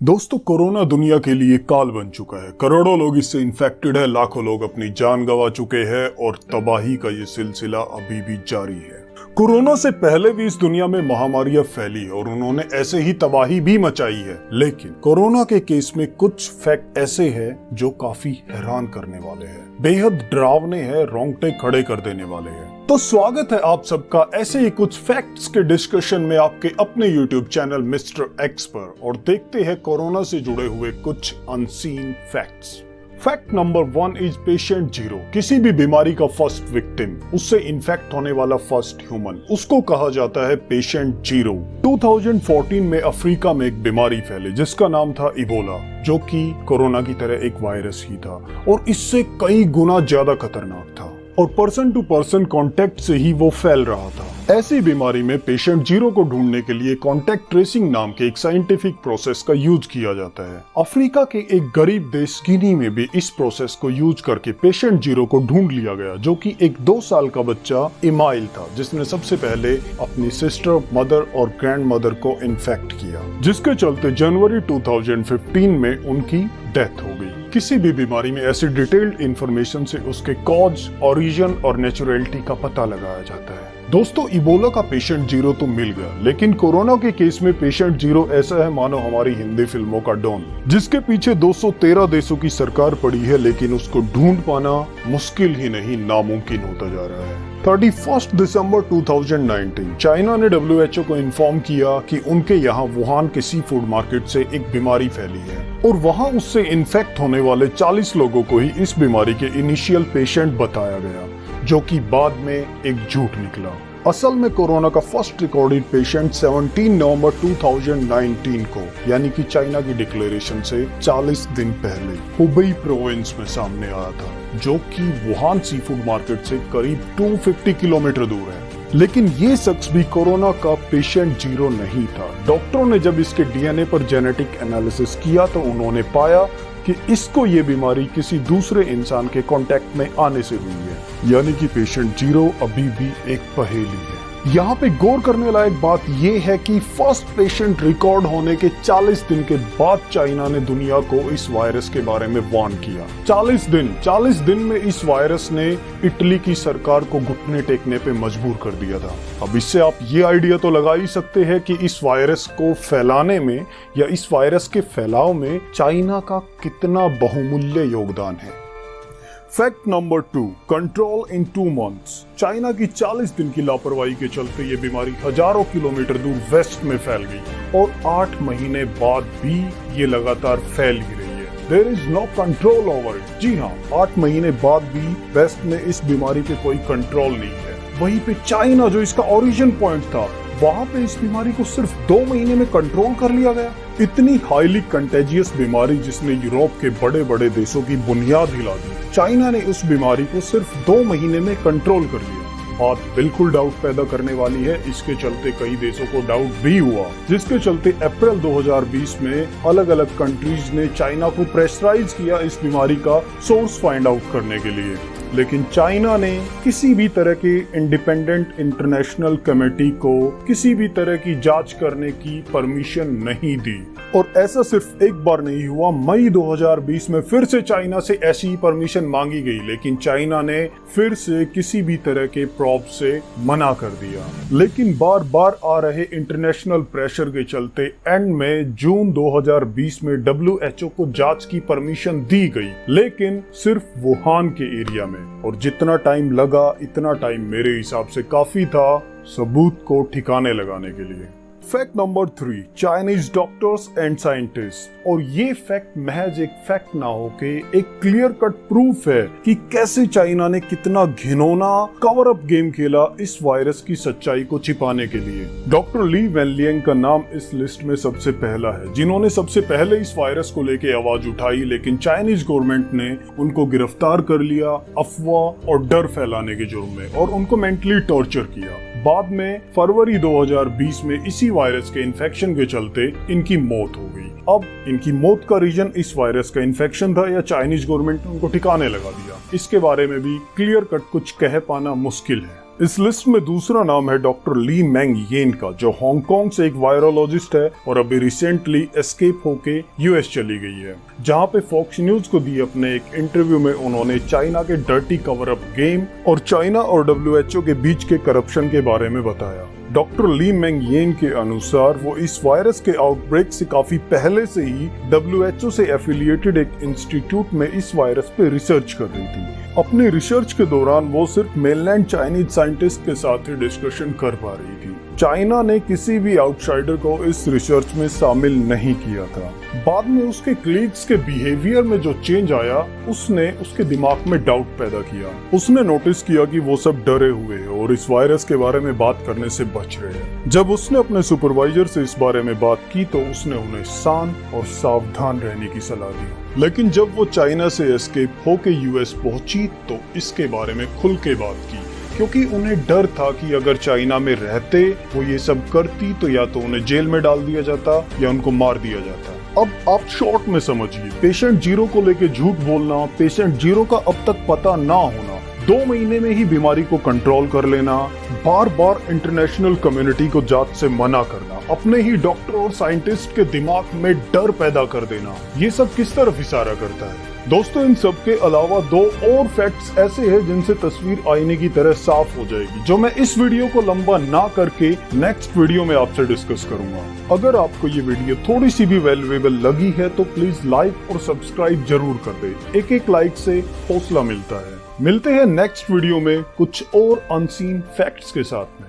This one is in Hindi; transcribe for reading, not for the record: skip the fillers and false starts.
दोस्तों, कोरोना दुनिया के लिए काल बन चुका है। करोड़ों लोग इससे इन्फेक्टेड है, लाखों लोग अपनी जान गंवा चुके हैं और तबाही का ये सिलसिला अभी भी जारी है। कोरोना से पहले भी इस दुनिया में महामारियां फैली है और उन्होंने ऐसे ही तबाही भी मचाई है, लेकिन कोरोना के केस में कुछ फैक्ट ऐसे हैं जो काफी हैरान करने वाले हैं, बेहद डरावने हैं, रोंगटे खड़े कर देने वाले हैं। तो स्वागत है आप सबका ऐसे ही कुछ फैक्ट्स के डिस्कशन में आपके अपने यूट्यूब चैनल मिस्टर एक्स पर, और देखते हैं कोरोना से जुड़े हुए कुछ unseen facts. Fact number 1 is patient zero. किसी भी बीमारी का फर्स्ट विक्टिम, उससे इन्फेक्ट होने वाला फर्स्ट ह्यूमन, उसको कहा जाता है पेशेंट जीरो। 2014 में अफ्रीका में एक बीमारी फैली जिसका नाम था इबोला, जो कि कोरोना की तरह एक वायरस ही था और इससे कई गुना ज्यादा खतरनाक था और पर्सन टू पर्सन कांटेक्ट से ही वो फैल रहा था। ऐसी बीमारी में पेशेंट जीरो को ढूंढने के लिए कांटेक्ट ट्रेसिंग नाम के एक साइंटिफिक प्रोसेस का यूज किया जाता है। अफ्रीका के एक गरीब देश गिनी में भी इस प्रोसेस को यूज करके पेशेंट जीरो को ढूंढ लिया गया, जो कि एक 2 साल का बच्चा इमाइल था, जिसने सबसे पहले अपनी सिस्टर, मदर और ग्रैंड मदर को इन्फेक्ट किया, जिसके चलते जनवरी 2015 में उनकी डेथ हो गई। किसी भी बीमारी में ऐसी डिटेल्ड इंफॉर्मेशन से उसके कॉज, ओरिजिन और नेचुरलिटी का पता लगाया जाता है। दोस्तों, इबोला का पेशेंट जीरो तो मिल गया, लेकिन कोरोना के केस में पेशेंट जीरो ऐसा है मानो हमारी हिंदी फिल्मों का डॉन, जिसके पीछे 213 देशों की सरकार पड़ी है, लेकिन उसको ढूंढ पाना मुश्किल ही नहीं, नामुमकिन होता जा रहा है। 31 दिसंबर 2019 चाइना ने WHO को इन्फॉर्म किया कि उनके यहाँ वुहान के सी फूड मार्केट से एक बीमारी फैली है और वहाँ उससे इन्फेक्ट होने वाले 40 लोगों को ही इस बीमारी के इनिशियल पेशेंट बताया गया, जो कि बाद में एक झूठ निकला। असल में कोरोना का फर्स्ट रिकॉर्डेड पेशेंट 17 नवंबर 2019 को, यानी कि चाइना की डिक्लेरेशन से 40 दिन पहले हुबेई प्रोविंस में सामने आया था, जो कि वुहान सी फूड मार्केट से करीब 250 किलोमीटर दूर है। लेकिन ये शख्स भी कोरोना का पेशेंट जीरो नहीं था। डॉक्टरों ने जब इसके DNA पर जेनेटिक एनालिसिस किया तो उन्होंने पाया कि इसको ये बीमारी किसी दूसरे इंसान के कांटेक्ट में आने से हुई है, यानी कि पेशेंट जीरो अभी भी एक पहेली है। यहाँ पे गौर करने लायक बात ये है कि फर्स्ट पेशेंट रिकॉर्ड होने के 40 दिन के बाद चाइना ने दुनिया को इस वायरस के बारे में वार्न किया। 40 दिन में इस वायरस ने इटली की सरकार को घुटने टेकने पे मजबूर कर दिया था। अब इससे आप ये आइडिया तो लगा ही सकते हैं कि इस वायरस को फैलाने में या इस वायरस के फैलाव में चाइना का कितना बहुमूल्य योगदान है। फैक्ट नंबर 2, कंट्रोल इन 2 मंथ्स। चाइना की 40 दिन की लापरवाही के चलते ये बीमारी हजारों किलोमीटर दूर वेस्ट में फैल गई और 8 महीने बाद भी ये लगातार फैल ही रही है। There is no control over it. जी हाँ, 8 महीने बाद भी वेस्ट में इस बीमारी पे कोई कंट्रोल नहीं है। वहीं पे चाइना, जो इसका ओरिजिन पॉइंट था, वहां पे इस बीमारी को सिर्फ 2 महीने में कंट्रोल कर लिया गया। इतनी हाईली कंटेजियस बीमारी जिसने यूरोप के बड़े बड़े देशों की बुनियाद हिला दी, चाइना ने उस बीमारी को सिर्फ 2 महीने में कंट्रोल कर लिया। बात बिल्कुल डाउट पैदा करने वाली है। इसके चलते कई देशों को डाउट भी हुआ, जिसके चलते अप्रैल 2020 में अलग अलग कंट्रीज ने चाइना को प्रेशराइज किया इस बीमारी का सोर्स फाइंड आउट करने के लिए। लेकिन चाइना ने किसी भी तरह की इंडिपेंडेंट इंटरनेशनल कमेटी को किसी भी तरह की जांच करने की परमिशन नहीं दी, और ऐसा सिर्फ एक बार नहीं हुआ। मई 2020 में फिर से चाइना से ऐसी ही परमिशन मांगी गई, लेकिन चाइना ने फिर से किसी भी तरह के प्रोब से मना कर दिया। लेकिन बार बार आ रहे इंटरनेशनल प्रेशर के चलते एंड में जून 2020 में WHO को जांच की परमिशन दी गई, लेकिन सिर्फ वुहान के एरिया में। और जितना टाइम लगा, इतना टाइम मेरे हिसाब से काफी था सबूत को ठिकाने लगाने के लिए। Fact number 3, Chinese doctors and scientist. और ये फैक्ट महज एक फैक्ट ना होके एक क्लियर कट प्रूफ है कि कैसे चाइना ने कितना घिनौना कवर अप गेम खेला इस वायरस की सच्चाई को छिपाने के लिए। डॉक्टर ली वेनलियंग का नाम इस लिस्ट में सबसे पहला है, जिन्होंने सबसे पहले इस वायरस को लेके आवाज उठाई, लेकिन चाइनीज गवर्नमेंट ने उनको गिरफ्तार कर लिया अफवाह और डर फैलाने के जुर्म में, और उनको मेंटली टॉर्चर किया। बाद में फरवरी 2020 में इसी वायरस के इन्फेक्शन के चलते इनकी मौत हो गई। अब इनकी मौत का रीजन इस वायरस का इन्फेक्शन था या चाइनीज गवर्नमेंट ने उनको ठिकाने लगा दिया, इसके बारे में भी क्लियर कट कुछ कह पाना मुश्किल है। इस लिस्ट में दूसरा नाम है डॉक्टर ली मेंग येन का, जो हांगकांग से एक वायरोलॉजिस्ट है और अभी रिसेंटली एस्केप होके यूएस चली गई है, जहां पे फॉक्स न्यूज को दी अपने एक इंटरव्यू में उन्होंने चाइना के डर्टी कवर अप गेम और चाइना और डब्ल्यूएचओ के बीच के करप्शन के बारे में बताया। डॉक्टर ली मेंग येन के अनुसार वो इस वायरस के आउटब्रेक से काफी पहले से ही डब्ल्यूएचओ से एफिलिएटेड एक इंस्टीट्यूट में इस वायरस पे रिसर्च कर रही थी। अपनी रिसर्च के दौरान वो सिर्फ मेनलैंड चाइनीज साइंटिस्ट के साथ ही डिस्कशन कर पा रही थी। चाइना ने किसी भी आउटसाइडर को इस रिसर्च में शामिल नहीं किया था। बाद में उसके कलीग्स के बिहेवियर में जो चेंज आया, उसने उसके दिमाग में डाउट पैदा किया। उसने नोटिस किया कि वो सब डरे हुए हैं और इस वायरस के बारे में बात करने से बच रहे हैं। जब उसने अपने सुपरवाइजर से इस बारे में बात की तो उसने उन्हें शांत और सावधान रहने की सलाह दी। लेकिन जब वो चाइना से एस्केप होके यूएस पहुंची तो इसके बारे में खुल के बात की, क्योंकि उन्हें डर था कि अगर चाइना में रहते वो ये सब करती तो या तो उन्हें जेल में डाल दिया जाता या उनको मार दिया जाता। अब आप शॉर्ट में समझिए, पेशेंट जीरो को लेके झूठ बोलना, पेशेंट जीरो का अब तक पता ना होना, 2 महीने में ही बीमारी को कंट्रोल कर लेना, बार बार इंटरनेशनल कम्युनिटी को जांच से मना करना, अपने ही डॉक्टर और साइंटिस्ट के दिमाग में डर पैदा कर देना, ये सब किस तरफ इशारा करता है? दोस्तों, इन सब के अलावा 2 और फैक्ट्स ऐसे हैं जिनसे तस्वीर आईने की तरह साफ हो जाएगी, जो मैं इस वीडियो को लंबा ना करके नेक्स्ट वीडियो में आपसे डिस्कस करूंगा। अगर आपको ये वीडियो थोड़ी सी भी वैल्यूएबल लगी है तो प्लीज लाइक और सब्सक्राइब जरूर कर दे। एक लाइक से हौसला मिलता है। मिलते हैं नेक्स्ट वीडियो में कुछ और अनसीन फैक्ट्स के साथ में।